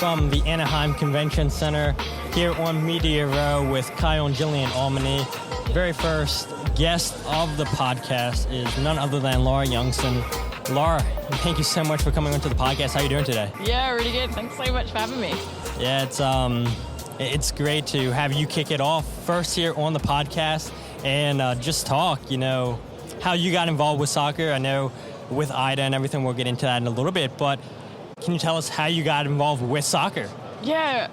from the Anaheim Convention Center here on Media Row with Kyle and Jillian Albany. Very first guest of the podcast is none other than Laura Youngson. Laura, thank you so much for coming onto the podcast. How are you doing today? Yeah, really good. Thanks so much for having me. Yeah, it's great to have you kick it off first here on the podcast and just talk, how you got involved with soccer. I know with Ida and everything, we'll get into that in a little bit, but can you tell us how you got involved with soccer? Yeah,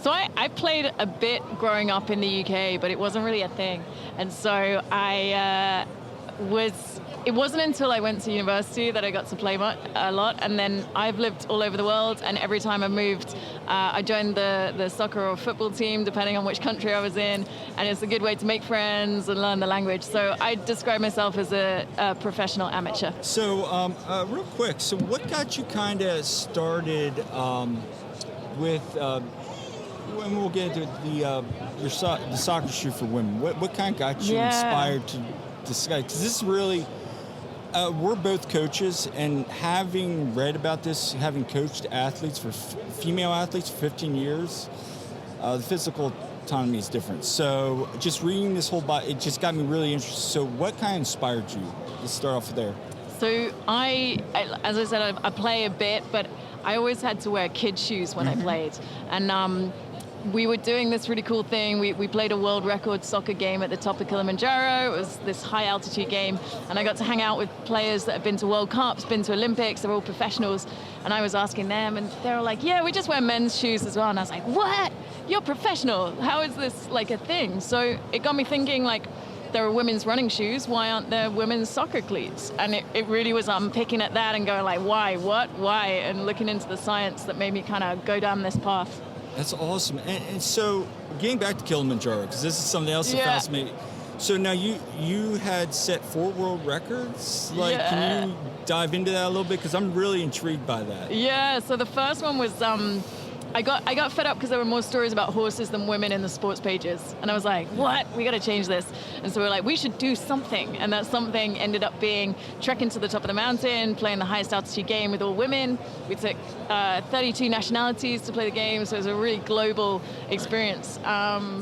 so I played a bit growing up in the UK, but it wasn't really a thing. And so it wasn't until I went to university that I got to play a lot. And then I've lived all over the world, and every time I moved, I joined the soccer or football team, depending on which country I was in. And it's a good way to make friends and learn the language. So I describe myself as a professional amateur. So real quick, so what got you kind of started with, and we'll get into the soccer shoe for women. What kind of got you inspired to discuss? Because this is really, we're both coaches, and having read about this, having coached athletes female athletes for 15 years, the physical autonomy is different. So just reading this whole it just got me really interested. So what kind of inspired you? Let's start off there. So I as I said, I play a bit, but I always had to wear kid shoes when I played. And we were doing this really cool thing. We played a world record soccer game at the top of Kilimanjaro. It was this high altitude game. And I got to hang out with players that have been to World Cups, been to Olympics. They're all professionals. And I was asking them, and they were like, yeah, we just wear men's shoes as well. And I was like, what? You're professional. How is this like a thing? So it got me thinking, like, there are women's running shoes. Why aren't there women's soccer cleats? And it really was picking at that and going like, why, what, why? And looking into the science that made me kind of go down this path. That's awesome. And so getting back to Kilimanjaro, because this is something else that fascinates me. So now you had set 4 world records. Can you dive into that a little bit? Because I'm really intrigued by that. Yeah, so the first one was, I got fed up because there were more stories about horses than women in the sports pages. And I was like, what? We got to change this. And so we were like, we should do something. And that something ended up being trekking to the top of the mountain, playing the highest altitude game with all women. We took 32 nationalities to play the game, so it was a really global experience.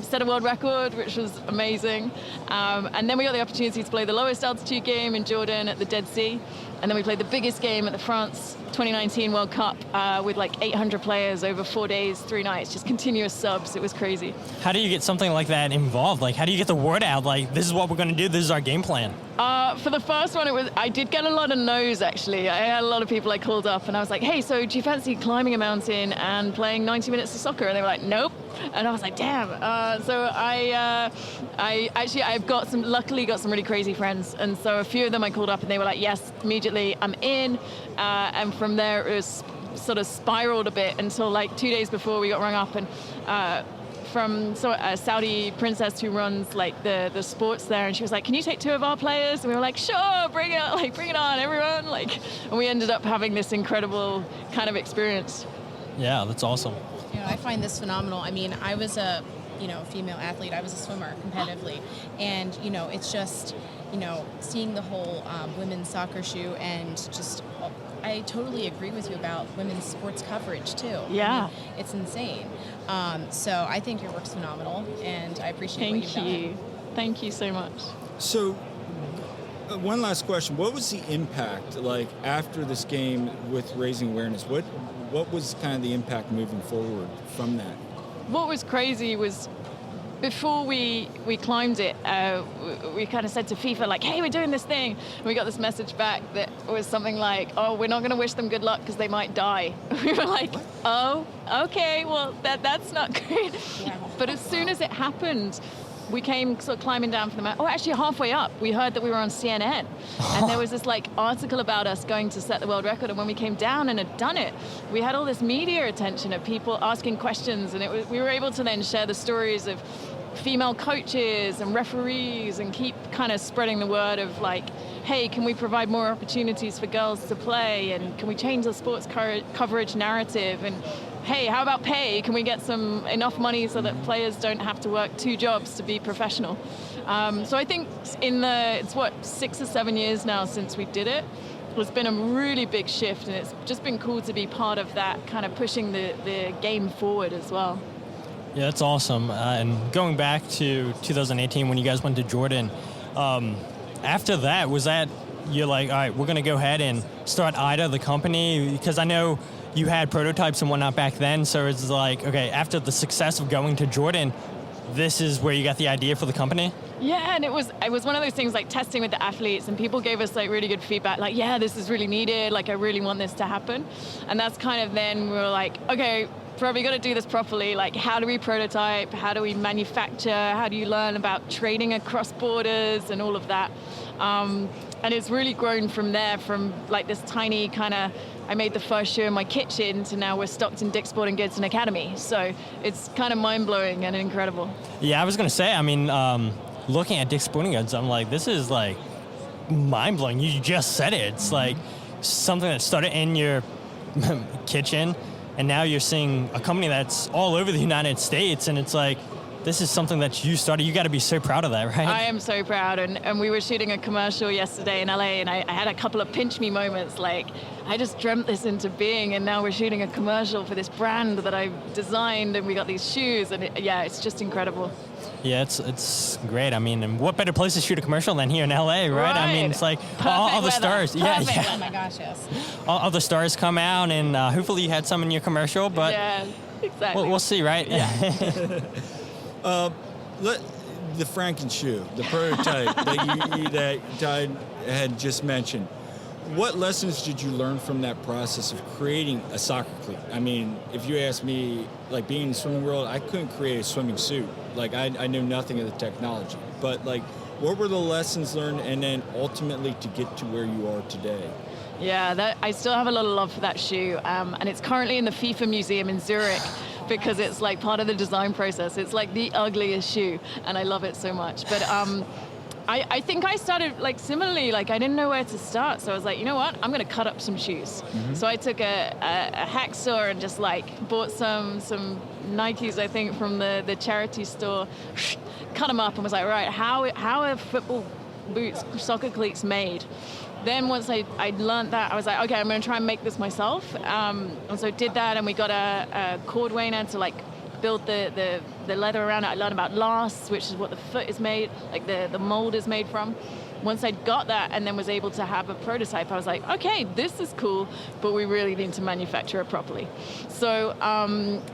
Set a world record, which was amazing. And then we got the opportunity to play the lowest altitude game in Jordan at the Dead Sea. And then we played the biggest game at the France 2019 World Cup with like 800 players over 4 days, 3 nights, just continuous subs. It was crazy. How do you get something like that involved? Like, how do you get the word out? Like, this is what we're going to do. This is our game plan. For the first one, I did get a lot of no's, actually. I had a lot of people I called up, and I was like, hey, so do you fancy climbing a mountain and playing 90 minutes of soccer? And they were like, nope. And I was like, damn. So I've luckily got some really crazy friends. And so a few of them I called up, and they were like, yes, immediately, I'm in. And from there, it was sort of spiraled a bit until like 2 days before we got rung up. And from a Saudi princess who runs like the sports there, and she was like, can you take 2 of our players? And we were like, sure, bring it on, everyone. And we ended up having this incredible kind of experience. Yeah, that's awesome. I find this phenomenal. I mean, I was a female athlete. I was a swimmer competitively, and it's just seeing the whole women's soccer shoe, and just I totally agree with you about women's sports coverage too. Yeah, I mean, it's insane. So I think your work's phenomenal, and I appreciate what you've done. Thank you so much. So one last question. What was the impact like after this game with raising awareness? What was kind of the impact moving forward from that? What was crazy was before we climbed it, we kind of said to FIFA, like, hey, we're doing this thing. And we got this message back that was something like, oh, we're not going to wish them good luck because they might die. We were like, oh, okay, well, that's not great. Yeah. But as soon as it happened, we came sort of climbing down from the mountain. Oh, actually, halfway up, we heard that we were on CNN. And there was this article about us going to set the world record. And when we came down and had done it, we had all this media attention of people asking questions. And we were able to then share the stories of female coaches and referees and keep kind of spreading the word of hey, can we provide more opportunities for girls to play? And can we change the sports coverage narrative? And hey, how about pay? Can we get enough money so that players don't have to work 2 jobs to be professional? So I think it's 6 or 7 years now since we did it. has been a really big shift, and it's just been cool to be part of that, kind of pushing the game forward as well. Yeah, that's awesome. And going back to 2018 when you guys went to Jordan, after that, was that you're like, all right, we're going to go ahead and start IDA, the company? Because I know you had prototypes and whatnot back then, so it's like, okay, after the success of going to Jordan, this is where you got the idea for the company? Yeah, and it was one of those things like testing with the athletes, and people gave us like really good feedback, like, yeah, this is really needed, like I really want this to happen. And that's kind of then we were like, okay, probably got to do this properly. Like, how do we prototype? How do we manufacture? How do you learn about trading across borders and all of that? And it's really grown from there, from like this tiny kind of, I made the first shoe in my kitchen to now we're stocked in Dick's Sporting Goods and Academy. So it's kind of mind-blowing and incredible. Yeah, I was going to say, I mean, looking at Dick's Sporting Goods, I'm like, this is like mind-blowing. You just said it. It's like something that started in your kitchen, and now you're seeing a company that's all over the United States, and it's like, this is something that you started. You got to be so proud of that, right? I am so proud, and we were shooting a commercial yesterday in LA, and I had a couple of pinch me moments, like, I just dreamt this into being, and now we're shooting a commercial for this brand that I designed, and we got these shoes, and it's just incredible. Yeah, it's great. I mean, and what better place to shoot a commercial than here in LA, right? I mean, it's like all the stars. Perfect. Oh my gosh, yes. All the stars come out, and hopefully you had some in your commercial, but yeah, exactly. we'll see, right? Yeah. The Franken shoe, the prototype that Todd had just mentioned. What lessons did you learn from that process of creating a soccer cleat? I mean, if you ask me, like being in the swimming world, I couldn't create a swimming suit. Like I knew nothing of the technology. But like, what were the lessons learned, and then ultimately to get to where you are today? Yeah, I still have a lot of love for that shoe, and it's currently in the FIFA Museum in Zurich, because it's like part of the design process. It's like the ugliest shoe, and I love it so much. But I think I started like similarly, like I didn't know where to start. So I was like, you know what? I'm gonna cut up some shoes. Mm-hmm. So I took a hacksaw and just like bought some Nikes, I think, from the charity store, cut them up and was like, right, how are football boots, soccer cleats made? Then once I learned that, I was like, okay, I'm going to try and make this myself. And so did that, and we got a cordwainer to like build the leather around it. I learned about lasts, which is what the foot is made, like the mold is made from. Once I got that and then was able to have a prototype, I was like, okay, this is cool, but we really need to manufacture it properly. So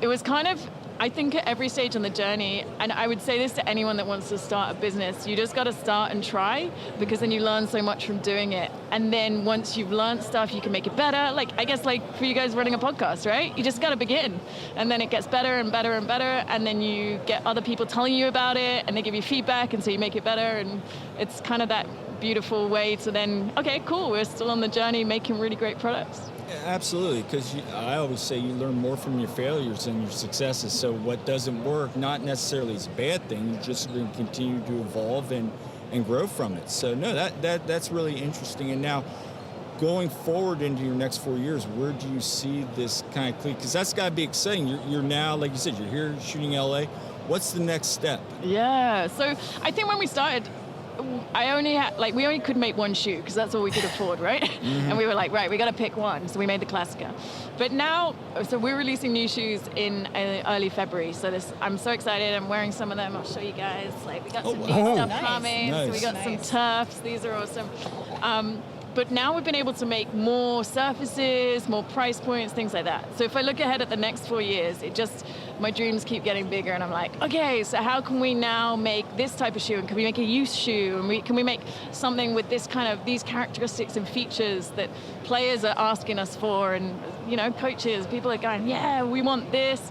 it was kind of, I think at every stage on the journey, and I would say this to anyone that wants to start a business, you just got to start and try, because then you learn so much from doing it. And then once you've learned stuff, you can make it better. Like, I guess like for you guys running a podcast, right? You just got to begin. And then it gets better and better and better. And then you get other people telling you about it, and they give you feedback, and so you make it better. And it's kind of that beautiful way to then, okay, cool, we're still on the journey making really great products. Absolutely, because I always say you learn more from your failures than your successes. So what doesn't work, not necessarily is a bad thing. You're just going to continue to evolve and grow from it. So no, that's really interesting. And now, going forward into your next 4 years, where do you see this kind of cleat? Because that's got to be exciting. You're now, like you said, you're here shooting LA. What's the next step? Yeah, so I think when we started, we only could make one shoe because that's all we could afford, right? Mm-hmm. And we were like, right, we got to pick one. So we made the Classica. But now, so we're releasing new shoes in early February. So I'm so excited. I'm wearing some of them. I'll show you guys. Like, we got some new stuff coming. Nice. So we got some turfs. These are awesome. But now we've been able to make more surfaces, more price points, things like that. So if I look ahead at the next 4 years, my dreams keep getting bigger, and I'm like, okay, so how can we now make this type of shoe, and can we make a youth shoe, and can we make something with these characteristics and features that players are asking us for, and coaches, people are going, yeah, we want this.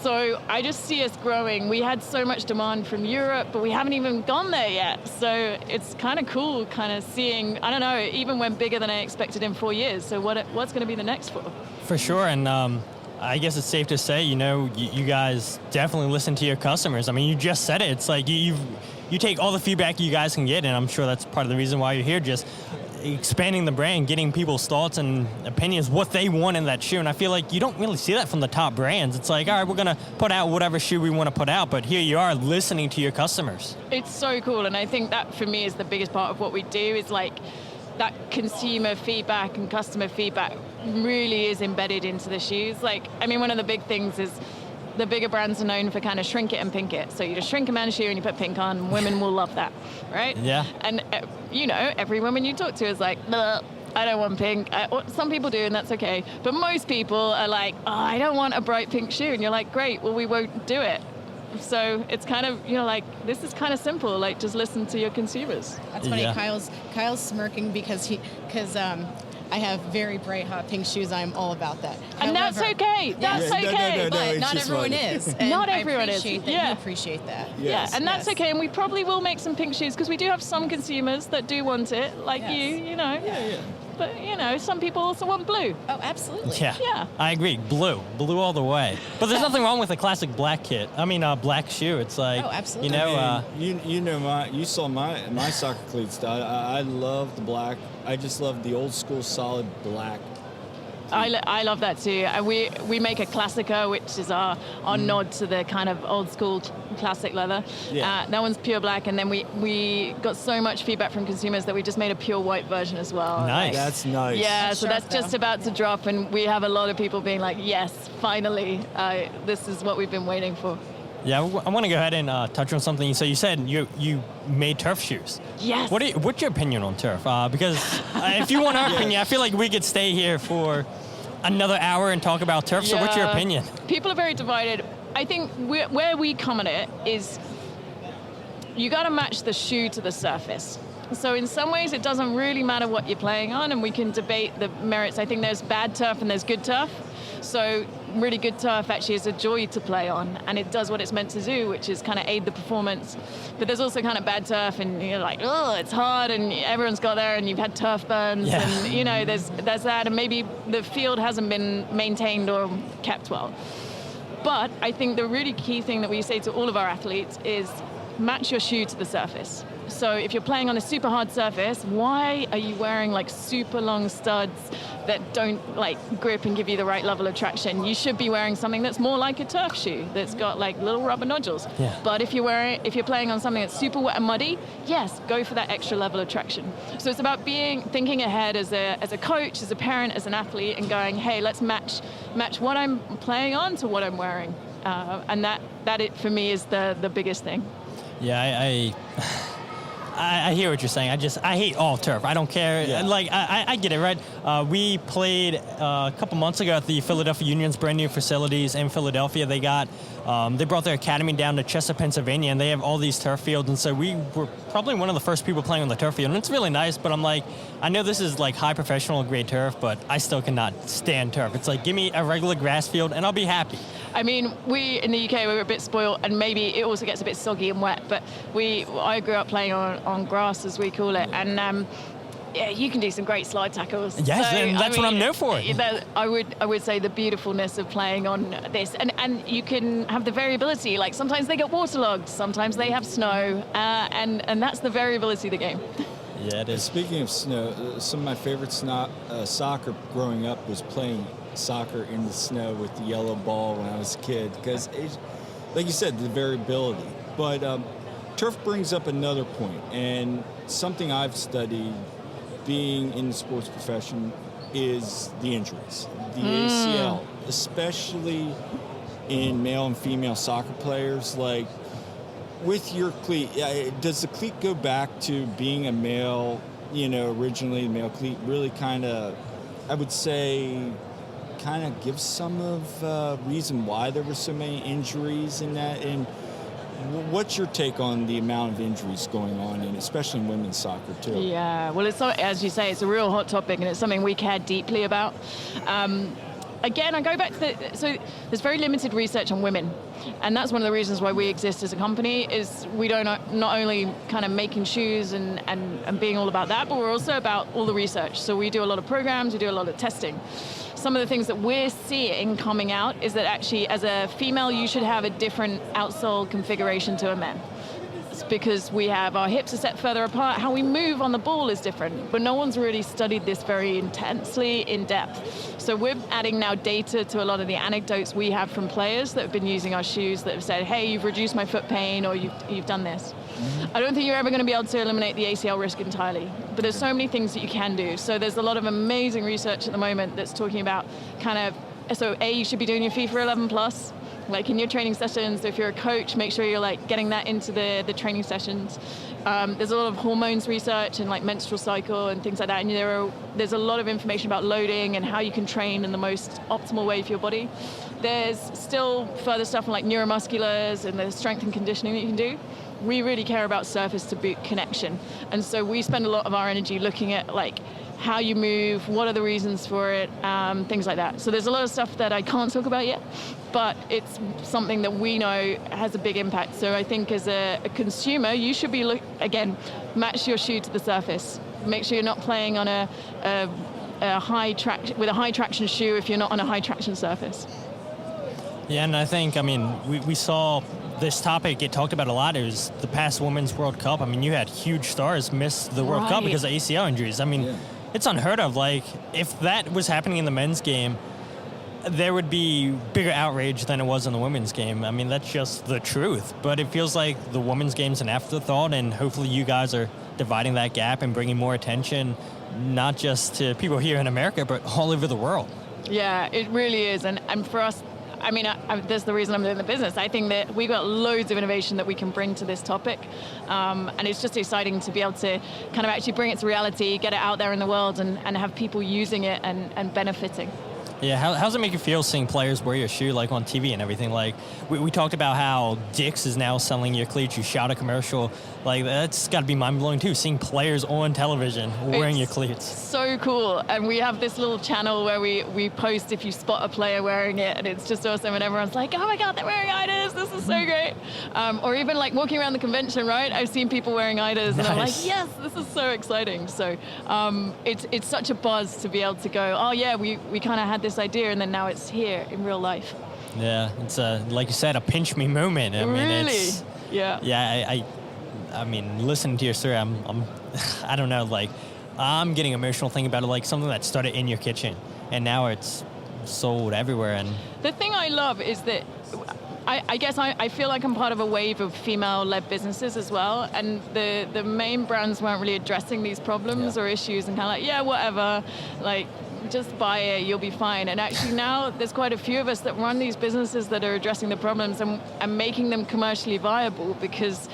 So I just see us growing. We had so much demand from Europe, but we haven't even gone there yet. So it's kind of cool kind of seeing, I don't know, even went bigger than I expected in 4 years. So what's going to be the next 4? For sure. And I guess it's safe to say, you guys definitely listen to your customers. I mean, you just said it. It's like you take all the feedback you guys can get, and I'm sure that's part of the reason why you're here, just expanding the brand, getting people's thoughts and opinions, what they want in that shoe. And I feel like you don't really see that from the top brands. It's like, all right, we're going to put out whatever shoe we want to put out, but here you are listening to your customers. It's so cool, and I think that for me is the biggest part of what we do, is like that consumer feedback and customer feedback really is embedded into the shoes. Like, I mean, one of the big things is the bigger brands are known for kind of shrink it and pink it. So you just shrink a man's shoe and you put pink on, and women will love that, right? Yeah. And, you know, every woman you talk to is like, I don't want pink. Some people do, and that's okay. But most people are like, oh, I don't want a bright pink shoe. And you're like, great, well, we won't do it. So it's kind of, you know, like, this is kind of simple. Like, just listen to your consumers. That's funny. Yeah. Kyle's smirking because I have very bright hot pink shoes. I'm all about that. And that's okay. That's okay. No, But it's not just everyone funny. is. And Not everyone I is. appreciate that. Yeah. You appreciate that. Yeah, and that's Yes. okay. And we probably will make some pink shoes because we do have some consumers that do want it, like Yes. you know. Yeah. But, you know, some people also want blue. Oh, absolutely. Yeah. Yeah. I agree. Blue all the way. But there's nothing wrong with a classic black kit. I mean, black shoe. It's like, Oh, absolutely. you know, You know, you saw my soccer cleats. I love the black. I just love the old school solid black. I love that too. We make a Classica, which is our nod to the kind of old school classic leather. Yeah. That one's pure black, and then we got so much feedback from consumers that we just made a pure white version as well. Nice. That's nice. Yeah, That's so sharp, that's just though. about to drop, and we have a lot of people being like, yes, finally, this is what we've been waiting for. yeah, I want to go ahead and touch on something. So you said you made turf shoes. Yes. What's your opinion on turf? Because if you want our opinion, I feel like we could stay here for another hour and talk about turf. So what's your Yeah. opinion? People are very divided. I think where we come at it is you got to match the shoe to the surface. So in some ways, it doesn't really matter what you're playing on, and we can debate the merits. I think there's bad turf and there's good turf. So really good turf actually is a joy to play on, and it does what it's meant to do, which is kind of aid the performance. But there's also kind of bad turf, and you're like, oh, it's hard, and everyone's got there, and you've had turf burns, Yeah. and you know, there's that, and maybe the field hasn't been maintained or kept well. But I think the really key thing that we say to all of our athletes is match your shoe to the surface. So if you're playing on a super hard surface, why are you wearing like super long studs that don't like grip and give you the right level of traction? You should be wearing something that's more like a turf shoe that's got like little rubber nodules. Yeah. But if you're playing on something that's super wet and muddy, yes, go for that extra level of traction. So it's about thinking ahead as a coach, as a parent, as an athlete, and going, hey, let's match what I'm playing on to what I'm wearing. And that it for me is the biggest thing. Yeah, I hear what you're saying. I hate all turf. I don't care. Yeah. Like, I get it, right? We played a couple months ago at the Philadelphia Union's brand new facilities in Philadelphia. They brought their academy down to Chester, Pennsylvania, and they have all these turf fields. And so we were probably one of the first people playing on the turf field. And it's really nice, but I'm like, I know this is like high professional grade turf, but I still cannot stand turf. It's like, give me a regular grass field and I'll be happy. I mean, we in the UK, we were a bit spoiled, and maybe it also gets a bit soggy and wet, but I grew up playing on grass, as we call it, and yeah, you can do some great slide tackles. Yes, and that's what I'm known for. I would say the beautifululness of playing on this, and you can have the variability. Like sometimes they get waterlogged, sometimes they have snow, and that's the variability of the game. Yeah, it is. Speaking of snow, some of my favorite soccer growing up was playing soccer in the snow with the yellow ball when I was a kid, because, like you said, the variability. But turf brings up another point, and something I've studied being in the sports profession is the injuries. The ACL, especially in male and female soccer players. Like, with your cleat, does the cleat go back to being a male, originally the male cleat really kind of, I would say, kind of gives some of reason why there were so many injuries in that? And what's your take on the amount of injuries going on, and especially in women's soccer too? Yeah, well, it's as you say, it's a real hot topic, and it's something we care deeply about. Again, I go back to so there's very limited research on women, and that's one of the reasons why we exist as a company. Is we don't not only kind of making shoes and being all about that, but we're also about all the research. So we do a lot of programs, we do a lot of testing. Some of the things that we're seeing coming out is that actually, as a female, you should have a different outsole configuration to a man. It's because we have our hips are set further apart. How we move on the ball is different, but no one's really studied this very intensely in depth. So we're adding now data to a lot of the anecdotes we have from players that have been using our shoes that have said, hey, you've reduced my foot pain, or you've done this. I don't think you're ever going to be able to eliminate the ACL risk entirely, but there's so many things that you can do. So there's a lot of amazing research at the moment that's talking about you should be doing your FIFA 11 plus, like in your training sessions. If you're a coach, make sure you're like getting that into the training sessions. There's a lot of hormones research and like menstrual cycle and things like that. And there's a lot of information about loading and how you can train in the most optimal way for your body. There's still further stuff on like neuromusculars and the strength and conditioning that you can do. We really care about surface to boot connection. And so we spend a lot of our energy looking at like how you move, what are the reasons for it, things like that. So there's a lot of stuff that I can't talk about yet, but it's something that we know has a big impact. So I think as a consumer, you should be, match your shoe to the surface. Make sure you're not playing on a high traction shoe if you're not on a high traction surface. Yeah, and I think, we saw this topic get talked about a lot. It was the past Women's World Cup. You had huge stars miss the World Cup because of ACL injuries. It's unheard of. Like, if that was happening in the men's game, there would be bigger outrage than it was in the women's game. That's just the truth. But it feels like the women's game's an afterthought, and hopefully you guys are dividing that gap and bringing more attention, not just to people here in America, but all over the world. Yeah, it really is. And for us, that's the reason I'm doing the business. I think that we've got loads of innovation that we can bring to this topic. And it's just exciting to be able to kind of actually bring it to reality, get it out there in the world, and have people using it and benefiting. Yeah, how does it make you feel seeing players wear your shoe like on TV and everything? Like we talked about how Dick's is now selling your cleats. You shot a commercial. Like that's got to be mind blowing too. Seeing players on television wearing your cleats. So cool. And we have this little channel where we post if you spot a player wearing it, and it's just awesome. And everyone's like, "Oh my God, they're wearing Idas! This is so great!" Or even like walking around the convention, right? I've seen people wearing Idas, and I'm like, "Yes, this is so exciting." So it's such a buzz to be able to go, "Oh yeah, we kind of had this idea, and then now it's here in real life." Yeah, it's like you said, a pinch me moment. Really? Yeah. Yeah, listening to your story, I don't know, like I'm getting emotional thinking about it, like something that started in your kitchen and now it's sold everywhere. And the thing I love is that I guess I feel like I'm part of a wave of female-led businesses as well, and the main brands weren't really addressing these problems or issues and kind of like, yeah, whatever, like just buy it, you'll be fine. And actually now there's quite a few of us that run these businesses that are addressing the problems and making them commercially viable because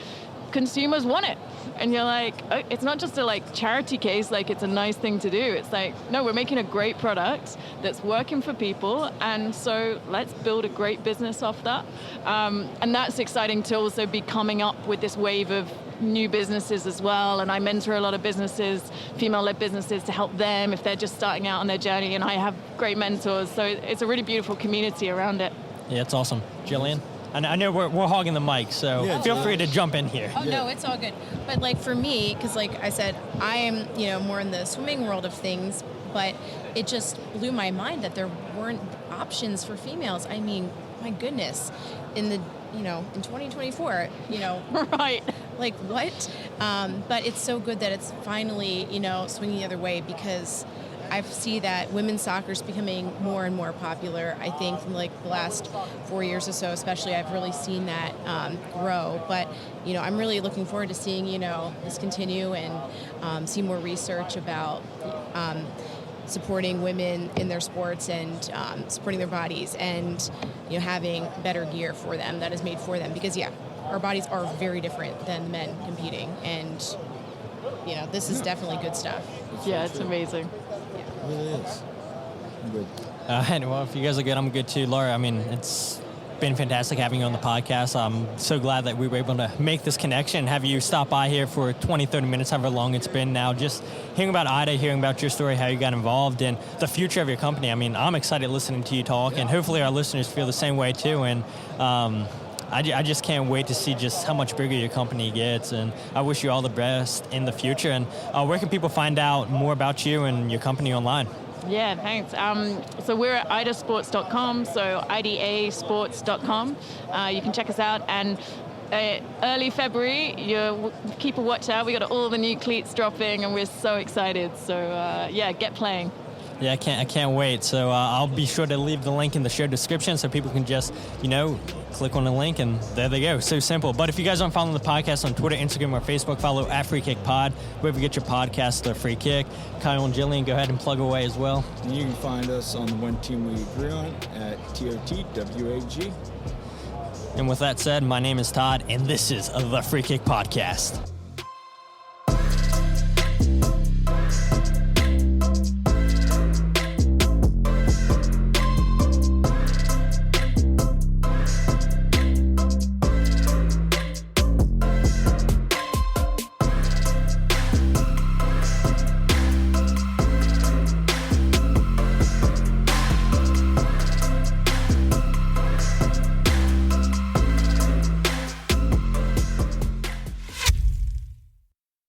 consumers want it. And you're like, it's not just a charity case, like it's a nice thing to do. It's like, no, we're making a great product that's working for people, and so let's build a great business off that. And that's exciting to also be coming up with this wave of new businesses as well. And I mentor a lot of businesses, female-led businesses, to help them if they're just starting out on their journey. And I have great mentors, so it's a really beautiful community around it. Yeah, it's awesome. Jillian? And I know we're hogging the mic, so feel free to jump in here. Oh, no, it's all good. But for me, because like I said, I am, more in the swimming world of things, but it just blew my mind that there weren't options for females. My goodness, in 2024, Right. Like what? But it's so good that it's finally, swinging the other way, because I see that women's soccer is becoming more and more popular. I think in the last 4 years or so, especially, I've really seen that grow. But, I'm really looking forward to seeing, this continue and see more research about supporting women in their sports and supporting their bodies and, having better gear for them that is made for them. Because, our bodies are very different than men competing. And, this is definitely good stuff. Yeah, it's amazing. It really is. I'm good. Well, if you guys are good, I'm good too. Laura, it's been fantastic having you on the podcast. I'm so glad that we were able to make this connection, have you stop by here for 20, 30 minutes, however long it's been now, just hearing about Ida, hearing about your story, how you got involved, and the future of your company. I'm excited listening to you talk, and hopefully our listeners feel the same way too. And I just can't wait to see just how much bigger your company gets, and I wish you all the best in the future. And where can people find out more about you and your company online? Yeah, thanks. So we're at idasports.com, so idasports.com. You can check us out, and early February, you keep a watch out. We got all the new cleats dropping, and we're so excited. So get playing. Yeah, I can't wait. So I'll be sure to leave the link in the show description so people can just, click on the link and there they go. So simple. But if you guys aren't following the podcast on Twitter, Instagram, or Facebook, follow @FreeKickPod. Wherever you get your podcast, Free Kick. Kyle and Jillian, go ahead and plug away as well. And you can find us on the one team we agree on at TOTWAG. And with that said, my name is Todd, and this is the Free Kick Podcast.